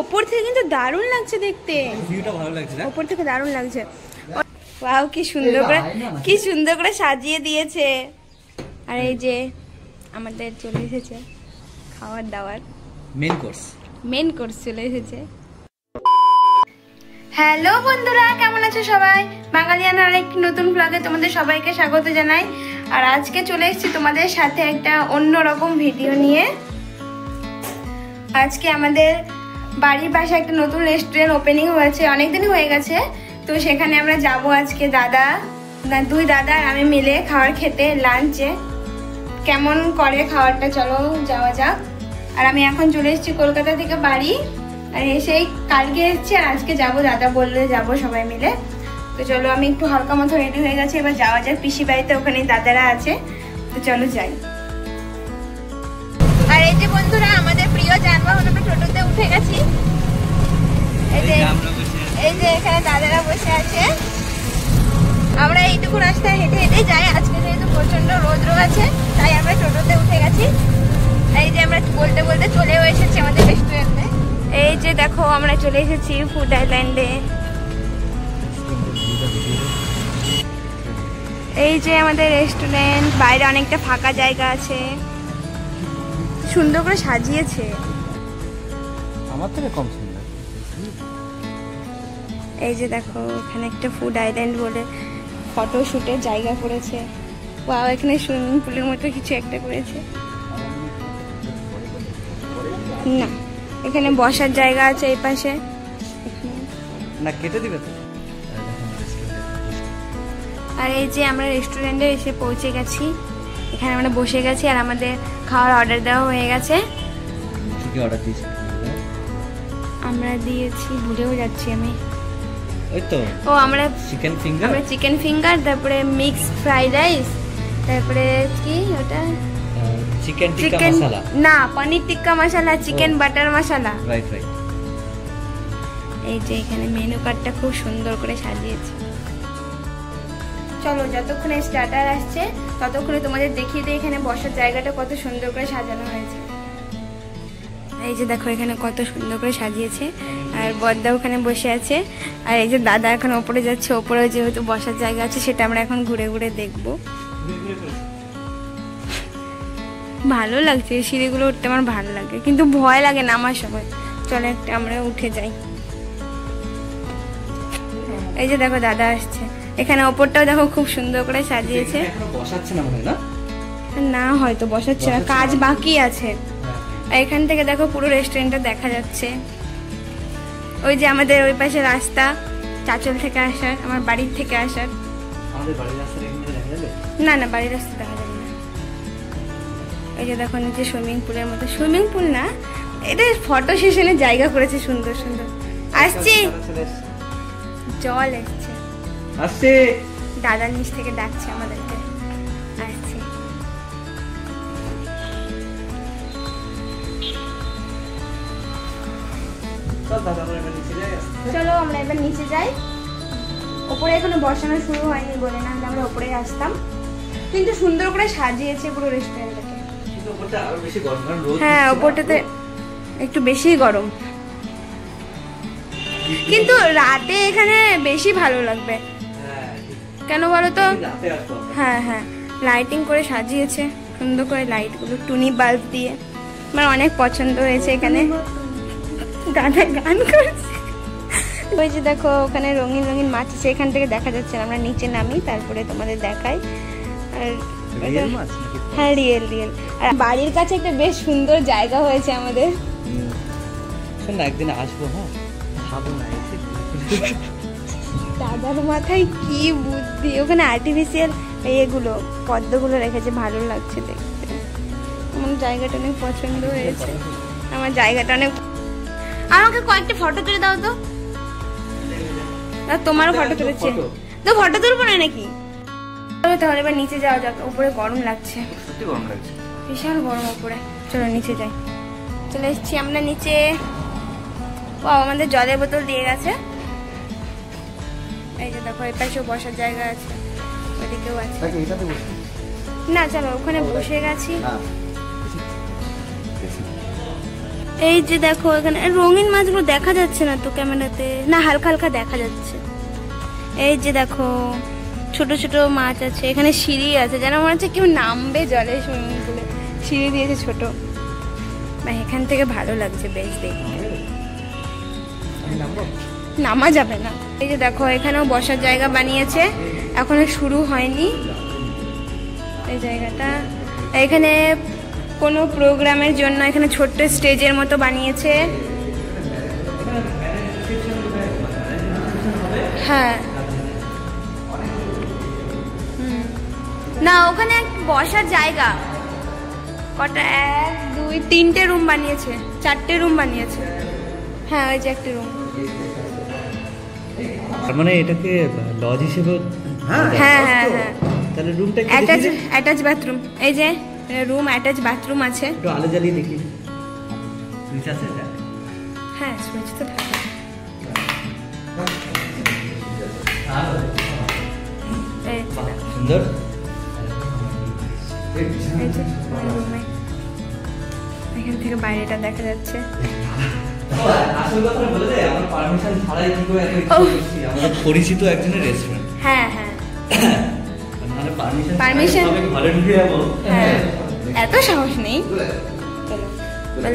ওপর থেকে কিন্তু দারুণ লাগছে দেখতে, ভিউটা ভালো লাগছে না? ওপর থেকে দারুণ লাগছে। ওয়াও কি সুন্দর করে সাজিয়ে দিয়েছে। আর এই যে আমাদের চলে এসেছে খাবার দাবার, মেন কোর্স চলে এসেছে। হ্যালো বন্ধুরা, কেমন আছো সবাই? বাঙালিয়ানার আরেকটি নতুন ব্লগে তোমাদের সবাইকে স্বাগত জানাই। আর আজকে চলে এসেছি তোমাদের সাথে একটা অন্যরকম ভিডিও নিয়ে। আজকে আমাদের বাড়ির পাশে একটা নতুন রেস্টুরেন্ট ওপেনিং হয়েছে, অনেকদিন হয়ে গেছে। তো সেখানে আমরা যাব আজকে, দুই দাদা আর আমি মিলে খাবার খেতে, লাঞ্চে। কেমন করে খাবারটা চলো যাওয়া যাক। আর আমি এখন চলে এসেছি কলকাতা থেকে বাড়ি, আর এসেই কালকে এসেছি আর আজকে যাব, দাদা বললে যাব সবাই মিলে। তো চলো আমি একটু হালকা মতো রেডি হয়ে গেছি, এবার যাওয়া যাক পিসি বাড়িতে, ওখানে দাদারা আছে। তো চলো যাই। আর এই যে বন্ধুরা আমাদের প্রিয় যানবাহন, আমরা টোটোতে উঠে গেছি। এই যে এখানে দাদারা বসে আছে। আমরা এইটুকু রাস্তায় হেঁটে হেঁটে যাই, আজকে যেহেতু প্রচন্ড রোদ আছে তাই আমরা টোটোতে উঠে গেছি। এই যে আমরা বলতে বলতে চলেও এসেছি আমাদের রেস্টুরেন্টে। এই যে দেখো আমরা চলে এসেছি ফুড আইল্যান্ডে। এই যে আমাদের রেস্টুরেন্ট, বাইরে অনেকটা ফাঁকা জায়গা আছে, সুন্দর করে সাজিয়েছে। আমার থেকে কম সুন্দর। এই যে দেখো এখানে একটা ফুড আইল্যান্ড বলে ফটো শুটের জায়গা করেছে। ওয়াও, এখানে সুইমিং পুলের মতো কিছু একটা করেছে। না, এখানে বসার জায়গা আছে এই পাশে। না কেটে দিবে তো। আর এই যে আমরা রেস্টুরেন্টে এসে পৌঁছে গেছি, এখানে আমরা বসে গেছি আর আমাদের খাওয়ার অর্ডার দেওয়া হয়ে গেছে। কি অর্ডার দিয়েছি? আমরা দিয়েছি, ভুলেও যাচ্ছি আমি। ওই তো আমরা চিকেন ফিঙ্গার, তারপরে মিক্স ফ্রাইড রাইস, তারপরে কি ওটা চিকেন টিক্কা মশলা, না পনির টিক্কা মশলা, চিকেন বাটার মশলা। রাইট। এই যে এখানে মেনু কার্ডটা খুব সুন্দর করে সাজিয়েছে। চলো যতক্ষণে স্টার্টার আসছে ততক্ষণে তোমাদের দেখিয়ে দিই এখানে বসার জায়গাটা কত সুন্দর করে সাজানো হয়েছে। এই যে দেখো এখানে কত সুন্দর করে সাজিয়েছে, আর বড়দা ওখানে বসে আছে। আর এই যে দাদা এখন ওপরে যাচ্ছে, ওপরেও যেহেতু বসার জায়গা আছে সেটা আমরা এখন ঘুরে ঘুরে দেখবো। ভালো লাগছে, সিঁড়িগুলো উঠতে আমার ভালো লাগে, কিন্তু ভয় লাগে নামার সময়। চলো একটা আমরা উঠে যাই। এই যে দেখো দাদা আসছে, এখানে ওপরটাও দেখো খুব সুন্দর করে সাজিয়েছে। না হয়তো বসাচ্ছে না, কাজ বাকি আছে। এখান থেকে দেখো পুরো রেস্টুরেন্টটা দেখা যাচ্ছে। ওই যে আমাদের ওই পাশে রাস্তা, চাচল থেকে আসার, আমার বাড়ির থেকে আসার। না না, বাড়ির রাস্তা দেখা যাবে না। এই যে দেখো নিচে সুইমিং পুলের মতো, সুইমিং পুল না এটা, ফটো সেশনের জায়গা করেছে সুন্দর সুন্দর। আসছি, জল এসছে, দাদা নিচ থেকে ডাকছে আমাদেরকে। আসছি। চলো আমরা এবার নিচে যাই। ওপরে এখনো বসানো শুরু হয়নি বলে, না আমরা ওপরে আসতাম। কিন্তু সুন্দর করে সাজিয়েছে পুরো রেস্টুরেন্টটাকে। হ্যাঁ, ওপরটাতে একটু বেশি গরম, কিন্তু রাতে এখানে বেশি ভালো লাগবে। কেন বলো তো? হ্যাঁ হ্যাঁ, লাইটিং করে সাজিয়েছে সুন্দর করে, লাইটগুলো টুনি বাল্ব দিয়ে। আমার অনেক পছন্দ হয়েছে। এখানে দাদা গান করছে। ওই যে দেখো ওখানে রঙিন রঙিন মাছ আছে, এখান থেকে দেখা যাচ্ছে। আমরা নিচে নামি তারপরে তোমাদের দেখাই। আর হ্যাঁ, রিয়েল। আর বাড়ির কাছে একটা বেশ সুন্দর জায়গা হয়েছে আমাদের। একদিন আসবো। হ্যাঁ, খাবো না। দাদার মাথায় কি বুদ্ধি, ওখানে আর্টিফিশিয়াল এগুলো পদ্মগুলো রেখেছে, ভালো লাগছে দেখতে। আমার জায়গাটা অনেক পছন্দ হয়েছে, আমার জায়গাটা অনেক। আমাকে কয়েকটা ফটো তুলে দাও তো। তোমারও ফটো তুলেছে তো, ফটো তুলবো না নাকি? তাহলে এবার নিচে যাওয়া যাক, উপরে গরম লাগছে, বিশাল গরম উপরে। চলো নিচে যাই। চলে এসেছি আমরা নিচে। ও আমাদের জলের বোতল দিয়ে গেছে। এই যে দেখো এই পাশেও বসার জায়গা আছে, ওইদিকেও আছে। না চলো ওখানে বসে গেছি। এই যে দেখো এখানে রঙিন মাছগুলো দেখা যাচ্ছে না তো ক্যামেরাতে, না হালকা হালকা দেখা যাচ্ছে। এই যে দেখো ছোট ছোট মাছ আছে, এখানে সিঁড়ি আছে, যেন মনে হচ্ছে কেউ নামবে জলে, সুইমিং পুলে সিঁড়ি দিয়েছে ছোট। এখান থেকে ভালো লাগছে বেশ দেখতে। নামা যাবে না। এই যে দেখো এখানেও বসার জায়গা বানিয়েছে, এখনো শুরু হয়নি এই জায়গাটা। এখানে কোনো প্রোগ্রামের জন্য এখানে ছোট্ট স্টেজের মতো বানিয়েছে। হ্যাঁ না, ওখানে বসার জায়গা কটা, 1 2 3টে রুম বানিয়েছে, 4টে রুম বানিয়েছে। হ্যাঁ ওই যে একটা রুম। তার মানে এটাকে লজ হিসেবে? হ্যাঁ হ্যাঁ হ্যাঁ। তাহলে রুমটা কি অ্যাটাচ বাথরুম, এই যে রুম অ্যাটাচ বাথরুম আছে। একটু আলো জ্বালিয়ে দেখি, সুইচ আছে এটা? হ্যাঁ সুইচ তো থাকে। সুন্দর। এখান থেকে বাইরেটা দেখা যাচ্ছে। পরিচিত একজনের রেস্টুরেন্ট। হ্যাঁ হ্যাঁ পারমিশন। হ্যাঁ এত সাহস নেই। চলো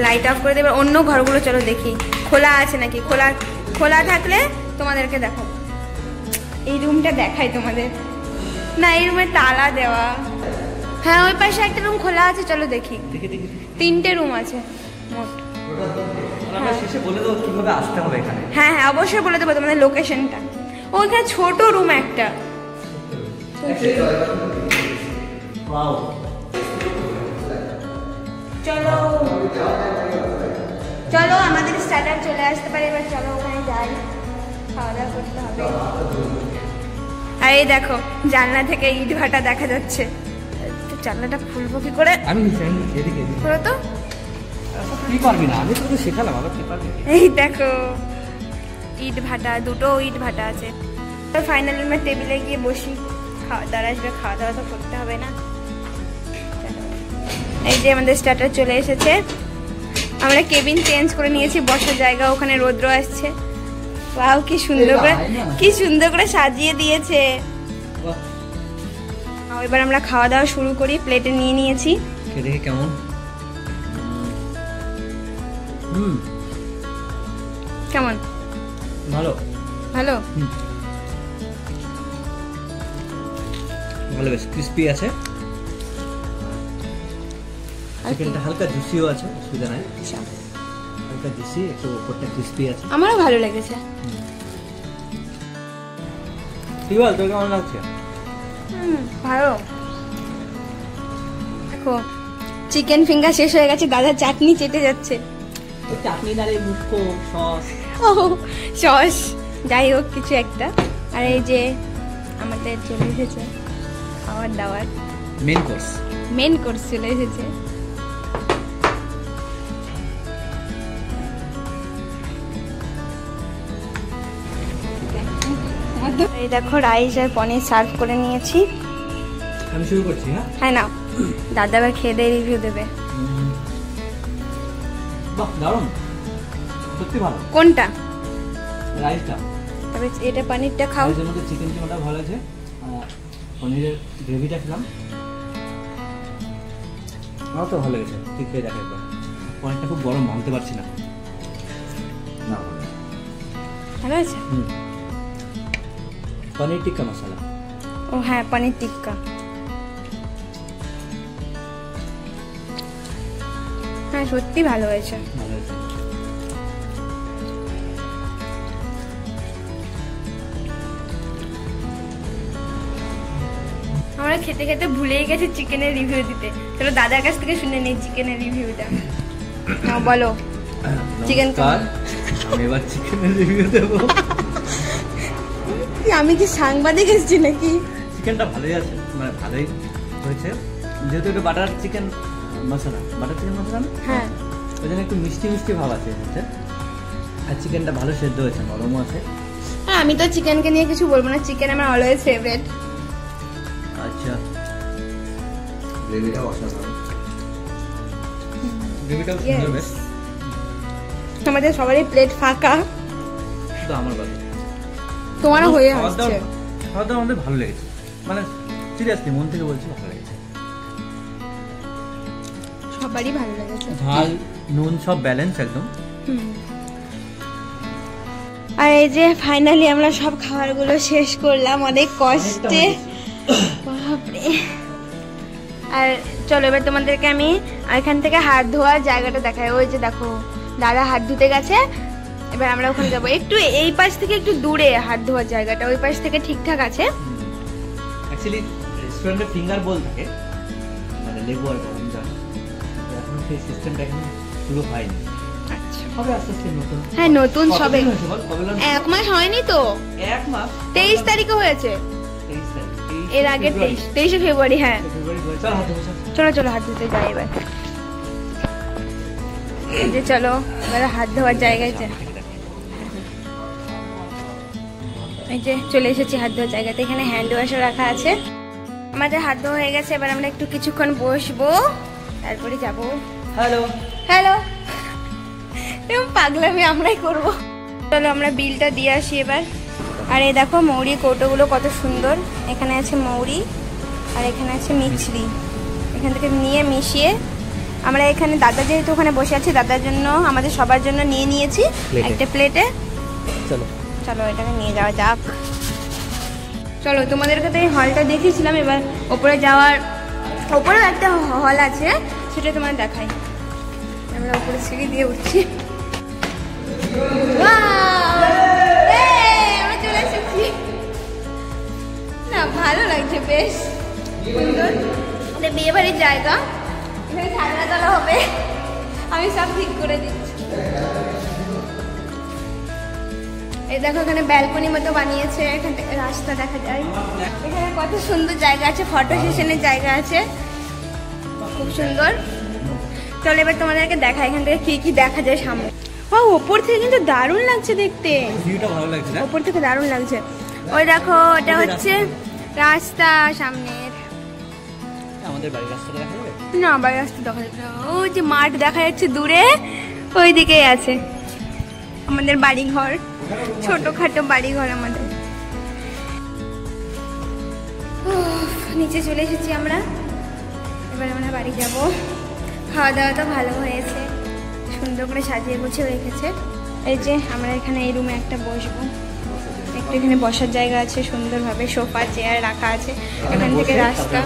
লাইট অফ করে দেবে, অন্য ঘরগুলো চলো দেখি খোলা আছে নাকি। খোলা থাকলে তোমাদেরকে দেখো। এই রুমটা দেখাই তোমাদের। না এই রুমে তালা দেওয়া। হ্যাঁ ওই পাশে একটা রুম খোলা আছে, চলো দেখি। 3টে রুম আছে মোট। হ্যাঁ হ্যাঁ অবশ্যই বলে দেবো তোমাদের লোকেশনটা। ওইখানে ছোট রুম একটা। চলো চলো আমাদের স্টার্টার চলে আসতে পারে এবার, চলো ওখানে যাই, খাওয়া দাওয়া করতে হবে। আর এই দেখো জানলা থেকে ইট ভাটা দেখা যাচ্ছে। জানলাটা খুলবো কি করে? আমি এদিকে খোলো তো। কি পারবি না, আমি তো শেখালাম, আবার কি পারবি? এই দেখো ইট ভাটা, 2টো ইট ভাটা আছে। তো ফাইনালি আমরা টেবিলে গিয়ে বসি, খাওয়া দাওয়া আসবে, খাওয়া দাওয়া তো করতে হবে না। এই যে আমাদের স্টার্টার চলে এসেছে। আমরা কেবিন চেঞ্জ করে নিয়েছি, বসার জায়গা ওখানে রৌদ্র আসছে। ওয়াও কি সুন্দর করে সাজিয়ে দিয়েছে। এবার আমরা খাওয়া দাওয়া শুরু করি, প্লেটে নিয়ে নিয়েছি। দেখে কেমন? কেমন? ভালো ভালো ভালো, বেশ ক্রিস্পি আছে। চিকেনটা হালকা জুসিও আছে, অসুবিধা নাই। হালকা জুসি, একটু উপরটা ক্রিস্পি আছে। আমারও ভালো লেগেছে। কি বল, তোর কেমন লাগছে? ভালো। দেখো চিকেন ফিঙ্গার শেষ হয়ে গেছে, দাদা চাটনি চেটে যাচ্ছে। চাটনি দাঁড়িয়ে মুখো সস, সস যাই হোক কিছু একটা। আর এই যে আমাদের চলে এসেছে খাওয়ার দাওয়ার, মেন কোর্স চলে এসেছে। এই দেখো রাইস আর পনির সার্ভ করে নিয়েছি। আমি শুরু করছি। হ্যাঁ না, দাদা আবার খেয়ে দিয়ে রিভিউ দেবে। বাহ দারুণ, সত্যি ভালো। কোনটা? রাইসটা। তবে এটা পনিরটা খাও। এর মধ্যে চিকেন কিমাটা ভালো আছে, পনিরের গ্রেভিটা খেলাম, আমার তো ভালো লেগেছে। ঠিক খেয়ে দেখা একবার। পনিরটা খুব গরম, ভাঙতে পারছি না। ভালো আছে। পনির টিক্কা মশলা। ও হ্যাঁ পনির টিক্কা। হ্যাঁ সত্যি ভালো হয়েছে। ভালো হয়েছে। আমরা খেতে খেতে ভুলেই গেছি চিকেনের রিভিউ দিতে। চলো দাদার কাছ থেকে শুনে নেই চিকেনের রিভিউটা। নাও বলো চিকেন। আমি এবার চিকেনের রিভিউ দেবো। আমি কি সাংবাদিক এসেছি নাকি? চিকেনটা ভালোই আছে, মানে ভালোই হয়েছে, যেহেতু একটু বাটার চিকেন মশলা না, হ্যাঁ ওই জন্য একটু মিষ্টি মিষ্টি ভাব আছে। আর চিকেনটা ভালো সেদ্ধ হয়েছে, নরমও আছে। হ্যাঁ আমি তো চিকেনকে নিয়ে কিছু বলবো না, চিকেন আমার অলওয়েজ ফেভারিট। আচ্ছা গ্রেভিটাও অসাধারণ, গ্রেভিটাও সুন্দর বেশ। আমাদের সবারই প্লেট ফাঁকা, শুধু আমার বাড়ি। তোমারও হয়ে আসছে। খাওয়া দাওয়া আমাদের ভালো লেগেছে, মানে সিরিয়াসলি মন থেকে বলছি ভালো লেগেছে। সবারই ভালো লেগেছে, ঝাল নুন সব ব্যালেন্স একদম। আর এই যে ফাইনালি আমরা সব খাবারগুলো শেষ করলাম অনেক কষ্টে, বাপরে। আর চলো এবার তোমাদেরকে আমি এখান থেকে হাত ধোয়ার জায়গাটা দেখাই। ওই যে দেখো দাদা হাত ধুতে গেছে, এবার আমরা ওখানে যাবো। একটু এই পাশ থেকে একটু দূরে হাত ধোয়ার জায়গাটা, ওই পাশ থেকে ঠিকঠাক আছে। অ্যাকচুয়ালি রেস্টুরেন্টে ফিঙ্গার বোল থাকে, মানে লেবু আর গরম জল, এখন সেই সিস্টেমটা এখন শুরু হয়নি। আচ্ছা হবে আস্তে আস্তে নতুন। হ্যাঁ নতুন সবে, কবে launch? 1 মাস হয়নি তো, 1 মাস 23 তারিখে হয়েছে। 23 তারিখ, এর আগে 23 ফেব্রুয়ারি। হ্যাঁ ফেব্রুয়ারি। চল হাতে বসে। চলো চলো হাত ধুতে যাই এবার। এই যে চলো এবার হাত ধোয়ার জায়গায় যাই। এই যে চলে এসেছি হাত ধোয়ার জায়গাতে, এখানে হ্যান্ড ওয়াশও রাখা আছে। আমাদের হাত ধোয়া হয়ে গেছে, এবার আমরা একটু কিছুক্ষণ বসবো, তারপরে যাব। হ্যালো হ্যালো, এরকম পাগলামি আমরাই করবো। চলো আমরা বিলটা দিয়ে আসি এবার। আর এই দেখো মৌরি কৌটোগুলো কত সুন্দর, এখানে আছে মৌরি আর এখানে আছে মিছরি, এখান থেকে নিয়ে মিশিয়ে আমরা এখানে, দাদা যেহেতু ওখানে বসে আছে, দাদার জন্য আমাদের সবার জন্য নিয়ে নিয়েছি একটা প্লেটে। চলো চলো এটাকে নিয়ে যাওয়া যাক। চলো তোমাদেরকে তো এই হলটা দেখিয়েছিলাম, এবার ওপরে যাওয়ার, ওপরেও একটা হল আছে, সেটা তোমার দেখাই। আমরা উপরে সিঁড়ি দিয়ে উঠছি। আমরা চলে এসেছি না, ভালো লাগছে, বেশ সুন্দর। এটা বিয়ে বাড়ির জায়গা, এখানে ঠান্ডা তলা হবে, আমি সব ঠিক করে দিচ্ছি। এই দেখো এখানে ব্যালকনি মতো বানিয়েছে, এখান থেকে রাস্তা দেখা যায়। এখানে কত সুন্দর জায়গা আছে, ফটো সেশনের জায়গা আছে, খুব সুন্দর। চলো এবার তোমাদেরকে দেখা এখান থেকে কি কি দেখা যায় সামনে। ও ওপর থেকে কিন্তু দারুণ লাগছে দেখতে, ভিউটা ভালো লাগছে না? ওপর থেকে দারুণ লাগছে। ওই দেখো ওটা হচ্ছে রাস্তা সামনের, আমাদের বাড়ির রাস্তাটা দেখা যাবে না বাড়ির রাস্তা দেখা যাচ্ছে না। ওই যে মাঠ দেখা যাচ্ছে দূরে, ওই দিকেই আছে আমাদের বাড়ি ঘর, ছোটখাটো বাড়ি ঘর আমাদের। নিচে চলে এসেছি আমরা, এবার আমরা বাড়ি যাব। খাওয়া দাওয়া তো ভালো হয়েছে, সুন্দর করে সাজিয়ে গুছিয়ে রেখেছে। এই যে আমরা এখানে এই রুমে একটা বসবো, একটু এখানে বসার জায়গা আছে, সুন্দরভাবে সোফা চেয়ার রাখা আছে। এখান থেকে রাস্তা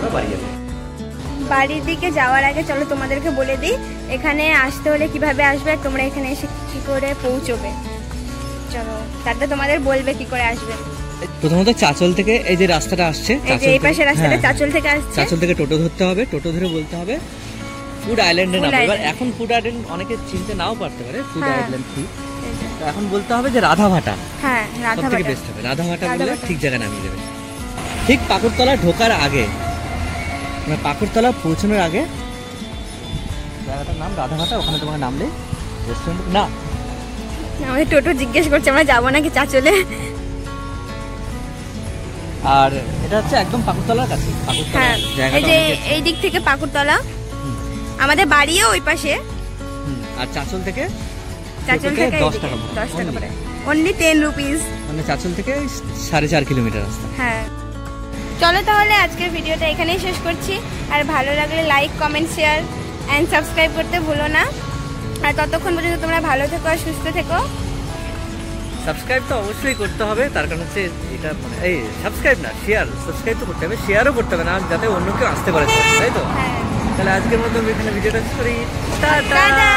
বাড়ির দিকে যাওয়ার আগে চলো তোমাদেরকে বলে দিই এখানে আসতে হলে কিভাবে আসবে, তোমরা এখানে এসে কি করে পৌঁছবে। চলো তারপরে তোমাদের বলবে কি করে আসবে। প্রথমত চাচল থেকে এই যে রাস্তাটা আসছে, এই যে এই পাশে রাস্তাটা চাচল থেকে আসছে, চাচল থেকে টোটো ধরতে হবে, টোটো ধরে বলতে হবে ফুড আইল্যান্ডে নামবে। এবার এখন ফুড আইল্যান্ড অনেকে চিনতে নাও পারতে পারে, ফুড আইল্যান্ড কি, তো এখন বলতে হবে যে রাধাভাটা। হ্যাঁ রাধাভাটা সবথেকে বেস্ট হবে, রাধাভাটা বলে ঠিক জায়গায় নামিয়ে দেবে। ঠিক পাকুড়তলা ঢোকার আগে, মানে পাকুড়তলা পৌঁছানোর আগে জায়গাটার নাম রাধাভাটা, ওখানে তোমাকে নামলে রেস্টুরেন্ট না। আমাদের টোটো জিজ্ঞেস করছে আমরা যাবো নাকি চাচলে। আর এটা হচ্ছে একদম পাকুড়তলার কাছে। হ্যাঁ এই যে এই দিক থেকে পাকুড়তলা, আমাদের বাড়িও ওই পাশে। আর চাচল থেকে 10 টাকা করে, অনলি 10 রুপিস, মানে চাচল থেকে 4.5 কিলোমিটার রাস্তা। হ্যাঁ চলো তাহলে আজকের ভিডিওটা এখানেই শেষ করছি। আর ভালো লাগলে like comment share and subscribe করতে ভুলো না। আর ততক্ষণ পর্যন্ত তোমরা ভালো থেকো আর সুস্থ থেকো। সাবস্ক্রাইব তো অবশ্যই করতে হবে, তার কারণ হচ্ছে এটা মানে এই সাবস্ক্রাইব না, সাবস্ক্রাইব তো করতে হবে, শেয়ারও করতে হবে না, যাতে অন্য কেউ আসতে পারে, তাই তো? হ্যাঁ তাহলে আজকের মতো এখানে ভিডিওটা শেষ করি। টাটা। টাটা।